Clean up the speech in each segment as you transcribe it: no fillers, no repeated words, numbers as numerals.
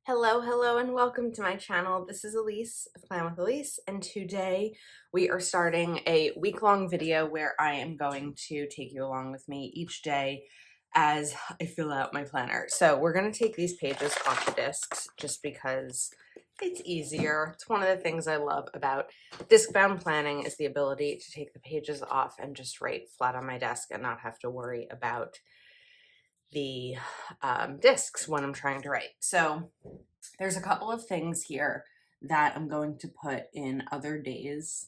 Hello, hello, and welcome to my channel. This is Elise of Plan with Elise, and today we are starting a week-long video where I am going to take you along with me each day as I fill out my planner. So we're going to take these pages off the discs just because it's easier. It's one of the things I love about disc-bound planning is the ability to take the pages off and just write flat on my desk and not have to worry about the discs when I'm trying to write. So there's a couple of things here that I'm going to put in other days.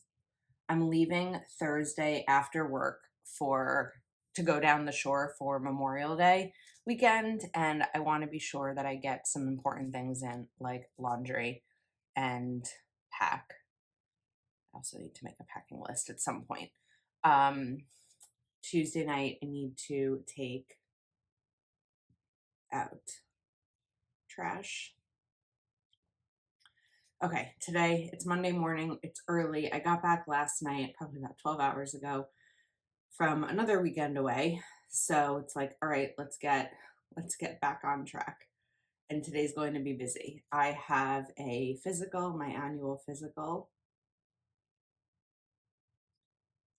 I'm leaving Thursday after work to go down the shore for Memorial Day weekend, and I want to be sure that I get some important things in, like laundry and pack. I also need to make a packing list at some point. Tuesday night, I need to take out trash. Okay, today it's Monday morning. It's early. I got back last night, probably about 12 hours ago, from another weekend away. So it's like, all right, let's get back on track. And today's going to be busy. I have a physical, my annual physical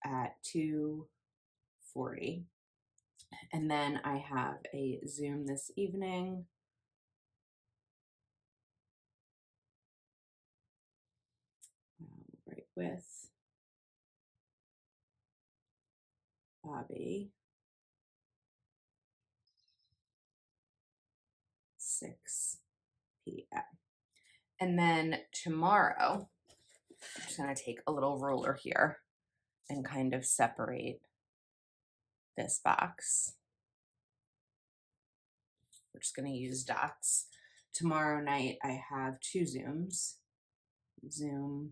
at 2:40. And then I have a Zoom this evening. Right with Bobby. 6 p.m. And then tomorrow, I'm just going to take a little ruler here and kind of separate this box. We're just going to use dots. Tomorrow night, I have 2 Zooms. Zoom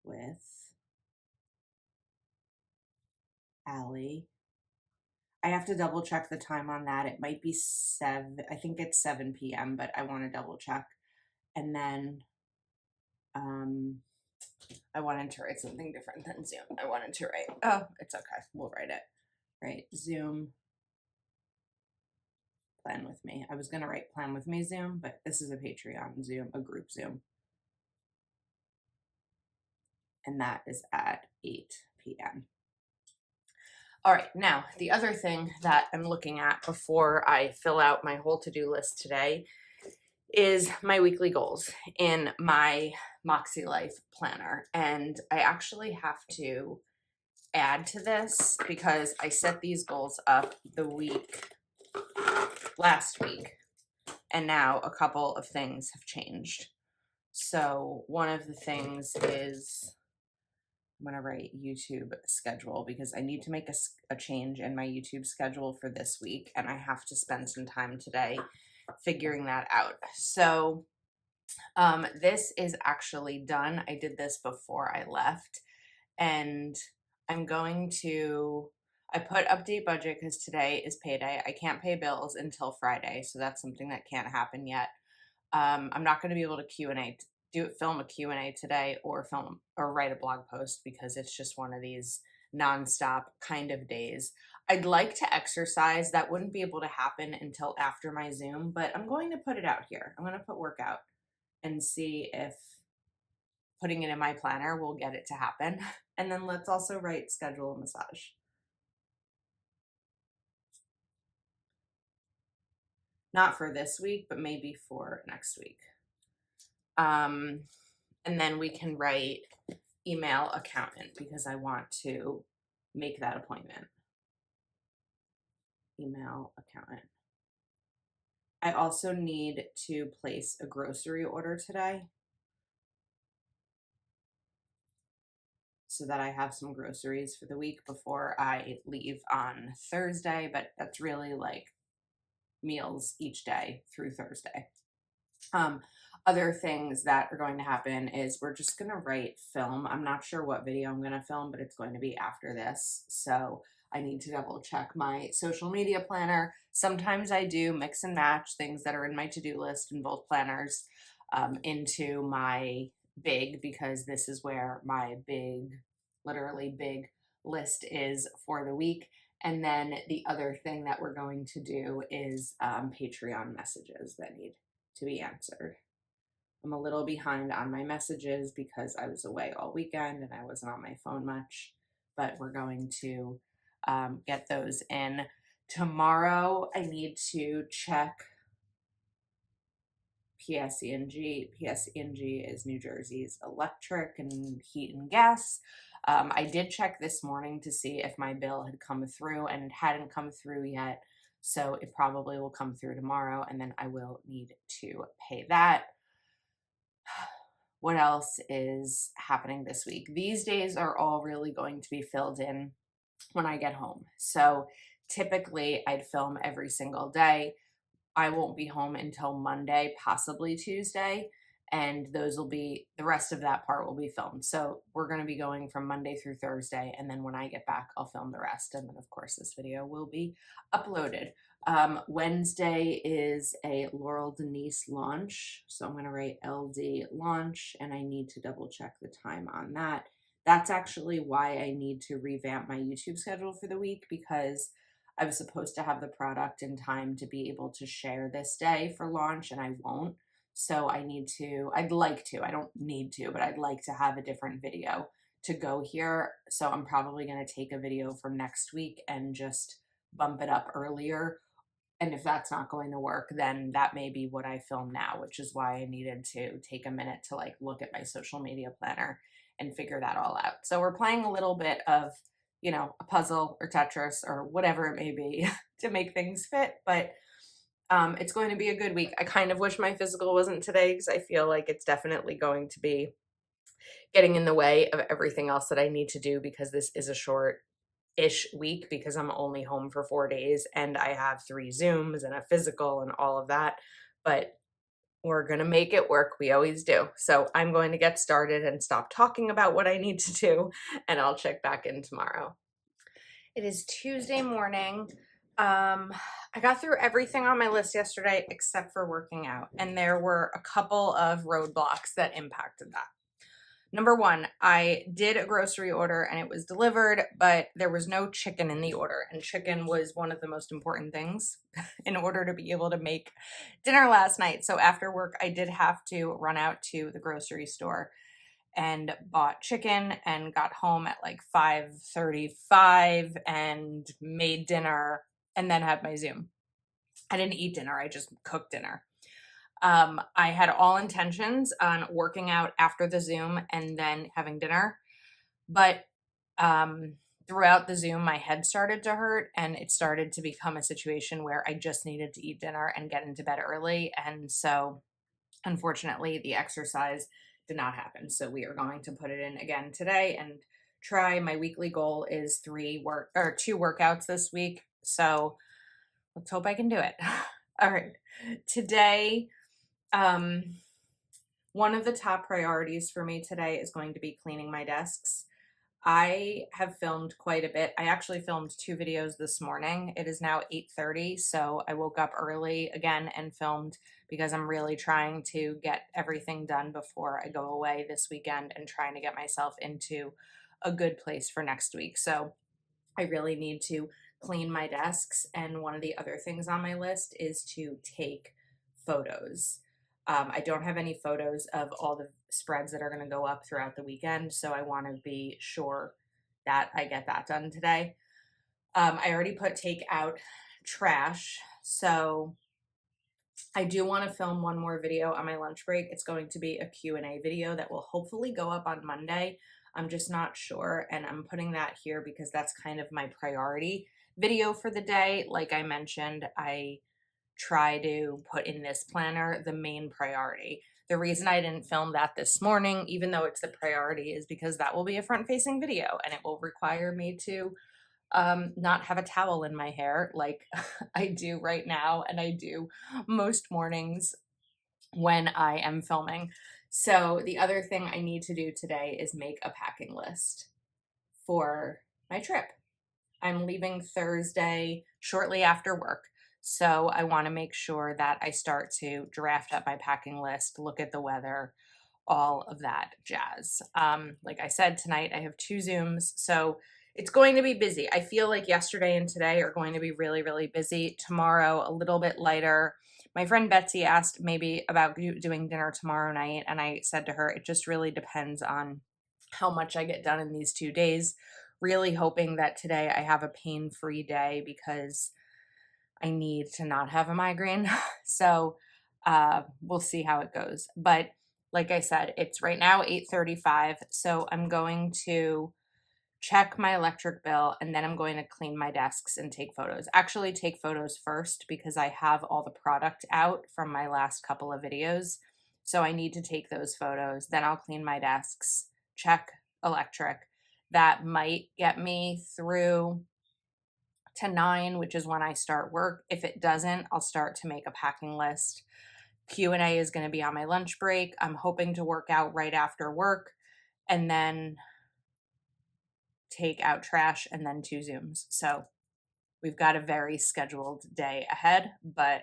with Allie. I have to double check the time on that. It might be 7, I think it's 7 p.m., but I want to double check. And then I wanted to write something different than Zoom. I wanted to write, oh, it's okay. We'll write it. Right, Zoom, plan with me. I was going to write plan with me Zoom, but this is a Patreon Zoom, a group Zoom. And that is at 8 p.m. All right, now the other thing that I'm looking at before I fill out my whole to-do list today is my weekly goals in my Moxie Life planner. And I actually have to add to this because I set these goals up last week, and now a couple of things have changed. So one of the things is I'm going to write YouTube schedule because I need to make a change in my YouTube schedule for this week, and I have to spend some time today figuring that out. So this is actually done. I did this before I left, and I'm going to, I put update budget because today is payday. I can't pay bills until Friday, so that's something that can't happen yet. I'm not going to be able to film a Q&A today or write a blog post because it's just one of these nonstop kind of days. I'd like to exercise. That wouldn't be able to happen until after my Zoom, but I'm going to put it out here. I'm going to put workout and see if putting it in my planner will get it to happen. And then let's also write schedule a massage. Not for this week, but maybe for next week. And then we can write email accountant because I want to make that appointment. Email accountant. I also need to place a grocery order today so that I have some groceries for the week before I leave on Thursday, but that's really like meals each day through Thursday. Other things that are going to happen is we're just going to write film. I'm not sure what video I'm going to film, but it's going to be after this. So I need to double check my social media planner. Sometimes I do mix and match things that are in my to-do list in both planners into my big, because this is where my literally big list is for the week. And then the other thing that we're going to do is Patreon messages that need to be answered. I'm a little behind on my messages because I was away all weekend and I wasn't on my phone much, but we're going to get those in. Tomorrow, I need to check PSE&G. PSE&G is New Jersey's electric and heat and gas. I did check this morning to see if my bill had come through, and it hadn't come through yet. So it probably will come through tomorrow, and then I will need to pay that. What else is happening this week? These days are all really going to be filled in when I get home. So typically I'd film every single day. I won't be home until Monday, possibly Tuesday, and those will be the rest of that part will be filmed. So we're going to be going from Monday through Thursday, and then when I get back, I'll film the rest. And then, of course, this video will be uploaded. Wednesday is a Laurel Denise launch, so I'm going to write LD launch, and I need to double check the time on that. That's actually why I need to revamp my YouTube schedule for the week, because I was supposed to have the product in time to be able to share this day for launch, and I won't. So I'd like to, I don't need to, but I'd like to have a different video to go here. So I'm probably going to take a video from next week and just bump it up earlier. And if that's not going to work, then that may be what I film now, which is why I needed to take a minute to like look at my social media planner and figure that all out. So we're playing a little bit of, you know, a puzzle or Tetris or whatever it may be to make things fit. But it's going to be a good week. I kind of wish my physical wasn't today because I feel like it's definitely going to be getting in the way of everything else that I need to do, because this is a short-ish week because I'm only home for 4 days and I have 3 Zooms and a physical and all of that. But we're going to make it work. We always do. So I'm going to get started and stop talking about what I need to do, and I'll check back in tomorrow. It is Tuesday morning. I got through everything on my list yesterday except for working out, and there were a couple of roadblocks that impacted that. Number one, I did a grocery order and it was delivered, but there was no chicken in the order, and chicken was one of the most important things in order to be able to make dinner last night. So after work, I did have to run out to the grocery store and bought chicken and got home at like 5:35 and made dinner and then had my Zoom. I didn't eat dinner, I just cooked dinner. I had all intentions on working out after the Zoom and then having dinner, but throughout the Zoom, my head started to hurt, and it started to become a situation where I just needed to eat dinner and get into bed early. And so, unfortunately, the exercise did not happen. So we are going to put it in again today and try. My weekly goal is 2 workouts this week. So let's hope I can do it. All right. Today, one of the top priorities for me today is going to be cleaning my desks. I have filmed quite a bit. I actually filmed 2 videos this morning. It is now 8:30, so I woke up early again and filmed because I'm really trying to get everything done before I go away this weekend and trying to get myself into a good place for next week. So I really need to clean my desks, and one of the other things on my list is to take photos. I don't have any photos of all the spreads that are going to go up throughout the weekend, so I want to be sure that I get that done today. I already put take out trash, so I do want to film one more video on my lunch break. It's going to be a Q&A video that will hopefully go up on Monday. I'm just not sure, and I'm putting that here because that's kind of my priority video for the day. Like I mentioned, I try to put in this planner the main priority. The reason I didn't film that this morning, even though it's the priority, is because that will be a front-facing video and it will require me to not have a towel in my hair like I do right now, and I do most mornings when I am filming. So the other thing I need to do today is make a packing list for my trip. I'm leaving Thursday shortly after work. So I want to make sure that I start to draft up my packing list, look at the weather, all of that jazz. Like I said, tonight I have 2 Zooms. So it's going to be busy. I feel like yesterday and today are going to be really, really busy. Tomorrow, a little bit lighter. My friend Betsy asked maybe about doing dinner tomorrow night, and I said to her, it just really depends on how much I get done in these 2 days. Really hoping that today I have a pain-free day because I need to not have a migraine. So we'll see how it goes. But like I said, it's right now 8:35, so I'm going to check my electric bill, and then I'm going to clean my desks and take photos. Actually, take photos first because I have all the product out from my last couple of videos. So I need to take those photos. Then I'll clean my desks, check electric. That might get me through to 9, which is when I start work. If it doesn't, I'll start to make a packing list. Q&A is going to be on my lunch break. I'm hoping to work out right after work and then take out trash and then 2 Zooms. So we've got a very scheduled day ahead, but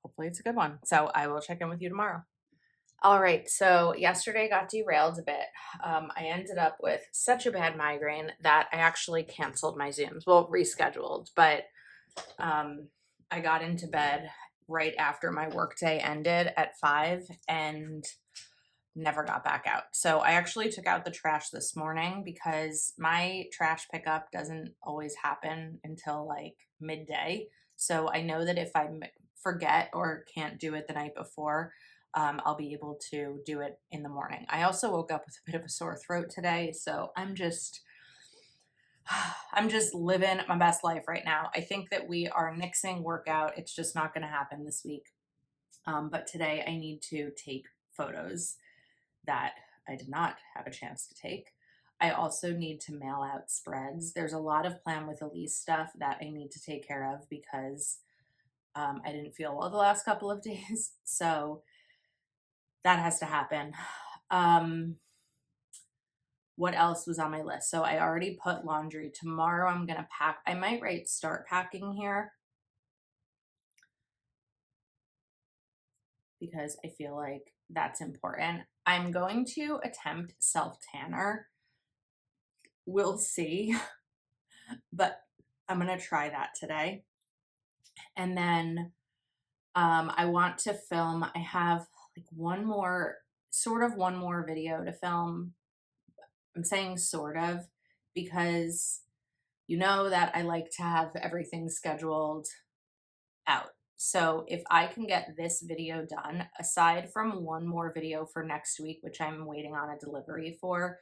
hopefully it's a good one. So I will check in with you tomorrow. All right, so yesterday got derailed a bit. I ended up with such a bad migraine that I actually canceled my Zooms. Well, rescheduled, but I got into bed right after my workday ended at 5 and never got back out. So I actually took out the trash this morning because my trash pickup doesn't always happen until like midday. So I know that if I forget or can't do it the night before, I'll be able to do it in the morning. I also woke up with a bit of a sore throat today, so I'm just living my best life right now. I think that we are nixing workout. It's just not going to happen this week. But today I need to take photos that I did not have a chance to take. I also need to mail out spreads. There's a lot of Plan with Elise stuff that I need to take care of because I didn't feel well the last couple of days. So that has to happen. What else was on my list? So I already put laundry. Tomorrow I'm going to pack. I might write start packing here because I feel like that's important. I'm going to attempt self-tanner. We'll see, but I'm going to try that today. And then I want to film. I have like one more video to film. I'm saying sort of because you know that I like to have everything scheduled out. So if I can get this video done, aside from one more video for next week, which I'm waiting on a delivery for,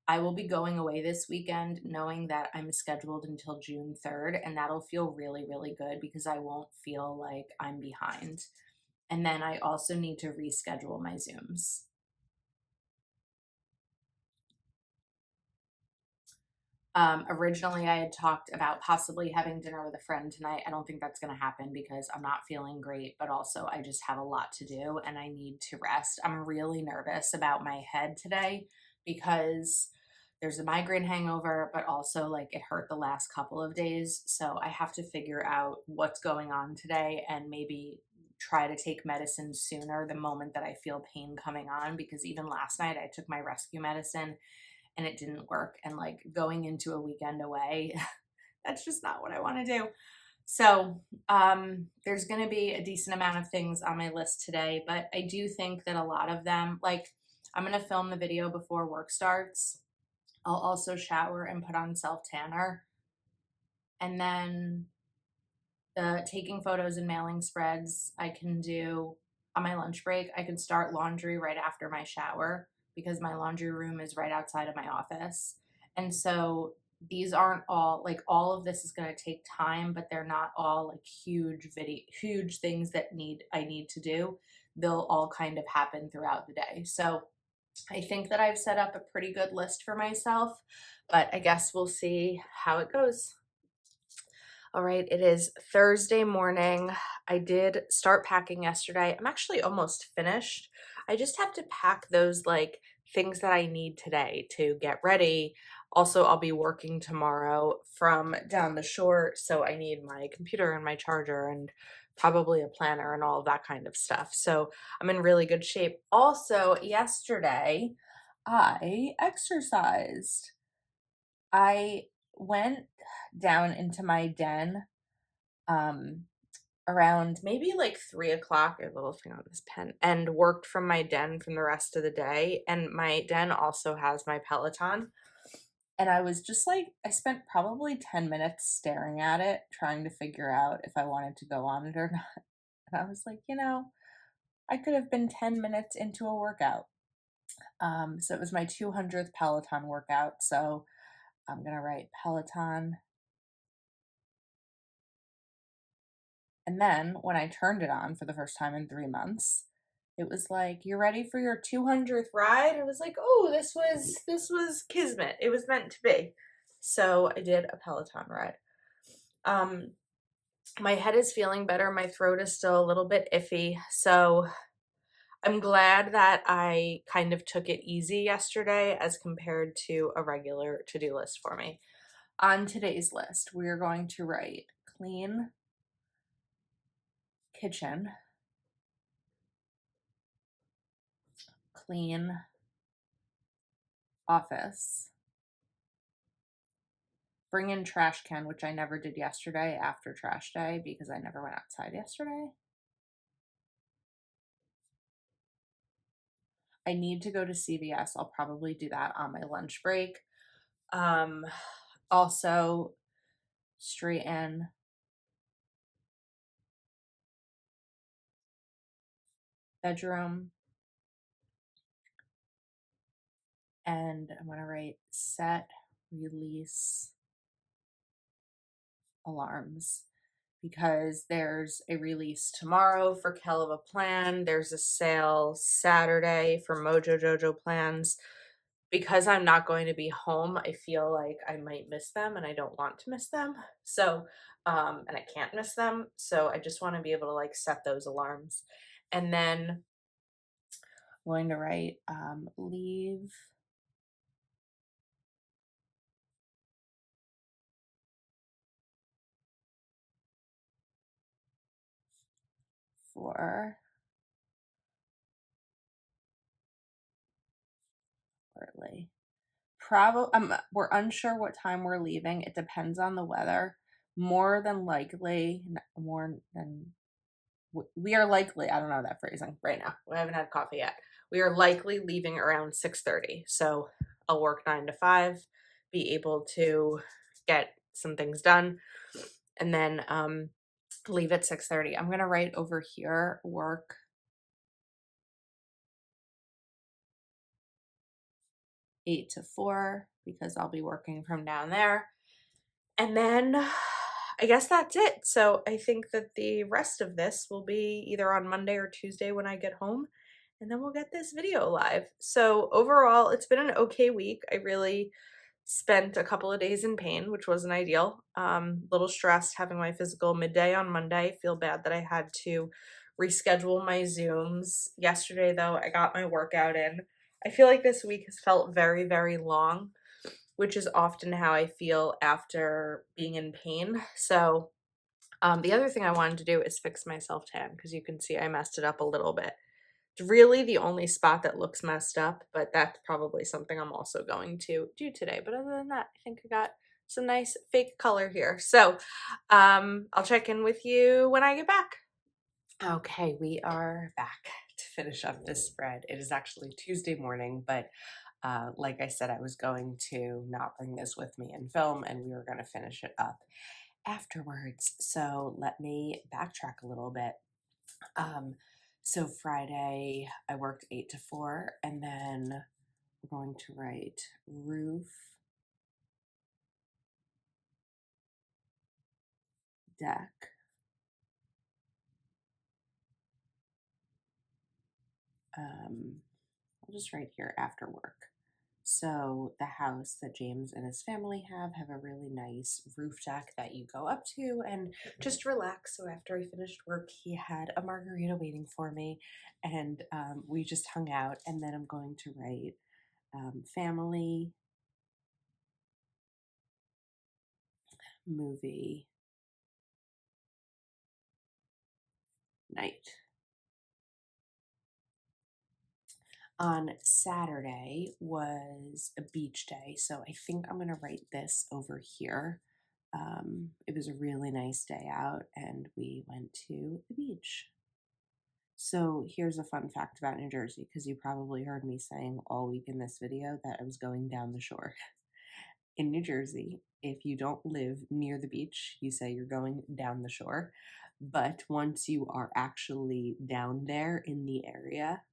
I will be going away this weekend knowing that I'm scheduled until June 3rd, and that'll feel really, really good because I won't feel like I'm behind. And then I also need to reschedule my Zooms. Originally, I had talked about possibly having dinner with a friend tonight. I don't think that's going to happen because I'm not feeling great, but also I just have a lot to do and I need to rest. I'm really nervous about my head today because there's a migraine hangover, but also like it hurt the last couple of days. So I have to figure out what's going on today and maybe try to take medicine sooner the moment that I feel pain coming on, because even last night I took my rescue medicine and it didn't work. And like going into a weekend away, that's just not what I want to do. So there's going to be a decent amount of things on my list today, but I do think that a lot of them, like I'm going to film the video before work starts. I'll also shower and put on self-tanner. And then the taking photos and mailing spreads I can do on my lunch break. I can start laundry right after my shower because my laundry room is right outside of my office. And so these aren't all like all of this is going to take time, but they're not all like huge things that I need to do. They'll all kind of happen throughout the day. So I think that I've set up a pretty good list for myself, but I guess we'll see how it goes. All right, it is Thursday morning. I did start packing yesterday. I'm actually almost finished. I just have to pack those like things that I need today to get ready. Also, I'll be working tomorrow from down the shore, so I need my computer and my charger and probably a planner and all of that kind of stuff. So I'm in really good shape. Also, yesterday I exercised. I went down into my den um around maybe like 3 o'clock. A little thing on this pen, and worked from my den from the rest of the day. And my den also has my Peloton. And I was just like, I spent probably 10 minutes staring at it, trying to figure out if I wanted to go on it or not. And I was like, I could have been 10 minutes into a workout. So it was my 200th Peloton workout. So I'm going to write Peloton. And then when I turned it on for the first time in 3 months, it was like, you're ready for your 200th ride? I was like, oh, this was kismet. It was meant to be. So I did a Peloton ride. Um, my head is feeling better. My throat is still a little bit iffy. So I'm glad that I kind of took it easy yesterday as compared to a regular to-do list for me. On today's list, we are going to write clean kitchen, clean office, bring in trash can, which I never did yesterday after trash day because I never went outside yesterday. I need to go to CVS. I'll probably do that on my lunch break. Also straighten bedroom, and I'm going to write set release alarms because there's a release tomorrow for Kell of a Plan. There's a sale Saturday for Mojo Jojo plans. Because I'm not going to be home, I feel like I might miss them and I don't want to miss them. So, and I can't miss them. So I just want to be able to like set those alarms. And then I'm going to write leave for early. Probably we're unsure what time we're leaving. It depends on the weather. More than likely, more than we are likely, I don't know that phrasing right now. We haven't had coffee yet. We are likely leaving around 6:30. So I'll work 9 to 5, be able to get some things done, and then leave at 6:30. I'm gonna write over here work 8 to 4 because I'll be working from down there. And then I guess that's it. So I think that the rest of this will be either on Monday or Tuesday when I get home, and then we'll get this video live. So overall, it's been an okay week. I really spent a couple of days in pain, which wasn't ideal. Little stressed having my physical midday on Monday. Feel bad that I had to reschedule my Zooms. Yesterday, though, I got my workout in. I feel like this week has felt very, very long, which is often how I feel after being in pain. So the other thing I wanted to do is fix my self-tan because you can see I messed it up a little bit. It's really the only spot that looks messed up, but that's probably something I'm also going to do today. But other than that, I think I got some nice fake color here. So I'll check in with you when I get back. Okay, we are back to finish up this spread. It is actually Tuesday morning, but like I said, I was going to not bring this with me and film, and we were going to finish it up afterwards. So let me backtrack a little bit. So Friday, I worked 8 to 4, and then we're going to write roof, deck, I'll just write here after work. So the house that James and his family have a really nice roof deck that you go up to and just relax. So after I finished work, he had a margarita waiting for me, and we just hung out. And then I'm going to write family, movie, night. On Saturday was a beach day, so I think I'm gonna write this over here. It was a really nice day out, and we went to the beach. So here's a fun fact about New Jersey, because you probably heard me saying all week in this video that I was going down the shore. In New Jersey, if you don't live near the beach, you say you're going down the shore. But once you are actually down there in the area,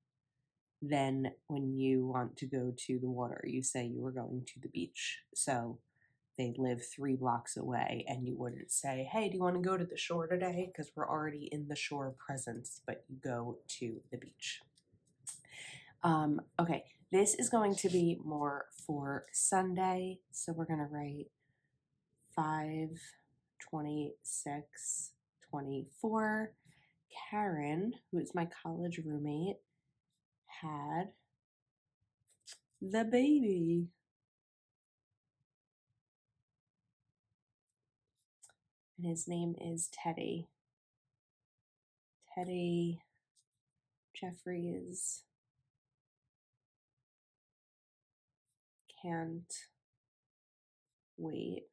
then when you want to go to the water, you say you were going to the beach. So they live 3 blocks away, and you wouldn't say, hey, do you want to go to the shore today? Because we're already in the shore presence, but you go to the beach. Okay, this is going to be more for Sunday. So we're going to write 5/26/24. Karen, who is my college roommate, had the baby. And his name is Teddy. Teddy Jeffries. Can't wait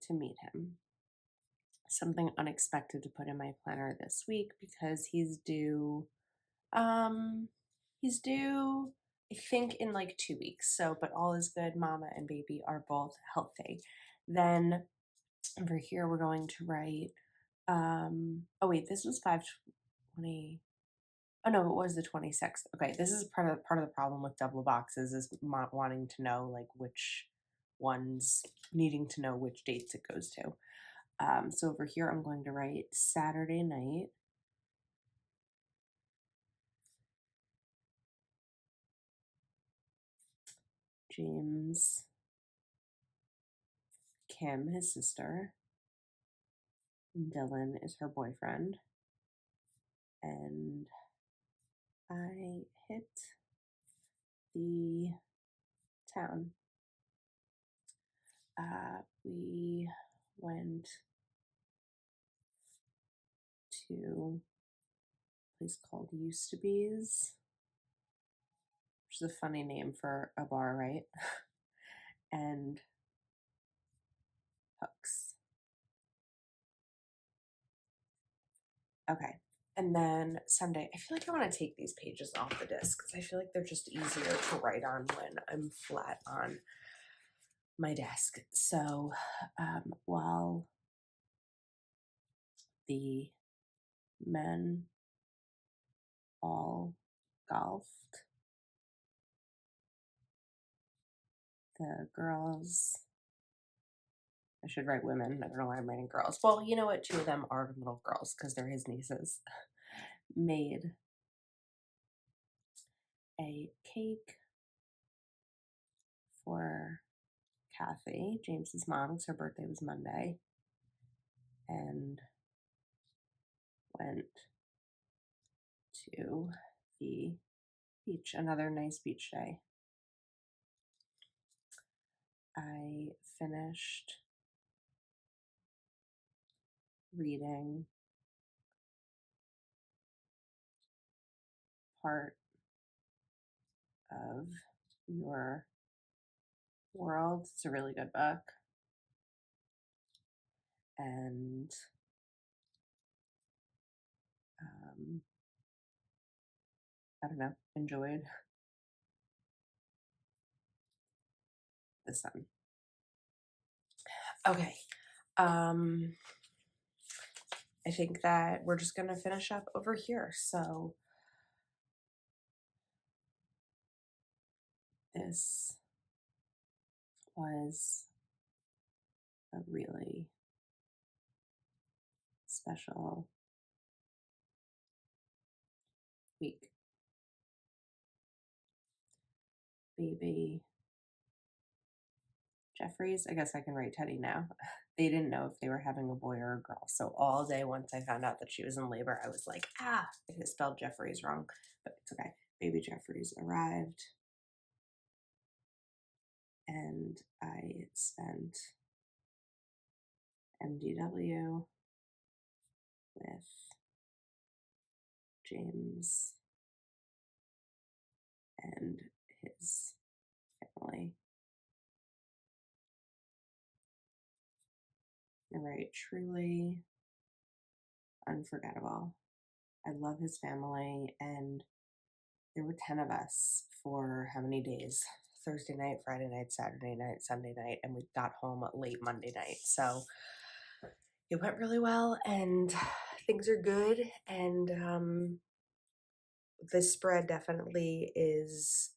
to meet him. Something unexpected to put in my planner this week because he's due I think in like 2 weeks. So, but all is good. Mama and baby are both healthy. Then over here we're going to write oh wait, this was 5/20. Oh no, it was the 26th. Okay, this is part of the problem with double boxes is wanting to know like which ones, needing to know which dates it goes to. So over here I'm going to write Saturday night. James, Kim, his sister, Dylan is her boyfriend, and I hit the town. We went to a place called Used to Be's, which is a funny name for a bar, right? And Hooks. Okay. And then Sunday, I feel like I want to take these pages off the disc because I feel like they're just easier to write on when I'm flat on my desk. So while the men all golfed, the girls, I should write women. I don't know why I'm writing girls. Well, you know what? 2 of them are little girls because they're his nieces. Made a cake for Kathy, James's mom, because her birthday was Monday, and went to the beach. Another nice beach day. I finished reading part of Your World. It's a really good book. And I don't know, enjoyed the sun. Okay. I think that we're just gonna finish up over here. So this was a really special week. Baby Jeffries, I guess I can write Teddy now. They didn't know if they were having a boy or a girl. So all day once I found out that she was in labor, I was like, I spelled Jeffries wrong, but it's okay. Baby Jeffries arrived, and I spent MDW with James and his family. All right, truly unforgettable. I love his family, and there were 10 of us for how many days? Thursday night, Friday night, Saturday night, Sunday night, and we got home late Monday night. So it went really well, and things are good. And this spread definitely is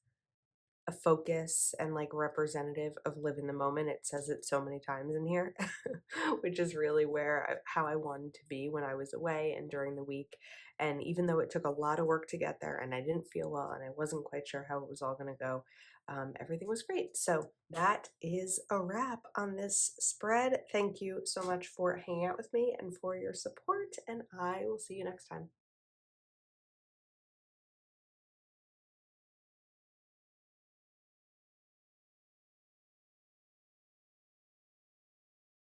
a focus and like representative of live in the moment. It says it so many times in here, which is really how I wanted to be when I was away and during the week. And even though it took a lot of work to get there and I didn't feel well and I wasn't quite sure how it was all going to go, everything was great. So that is a wrap on this spread. Thank you so much for hanging out with me and for your support, and I will see you next time.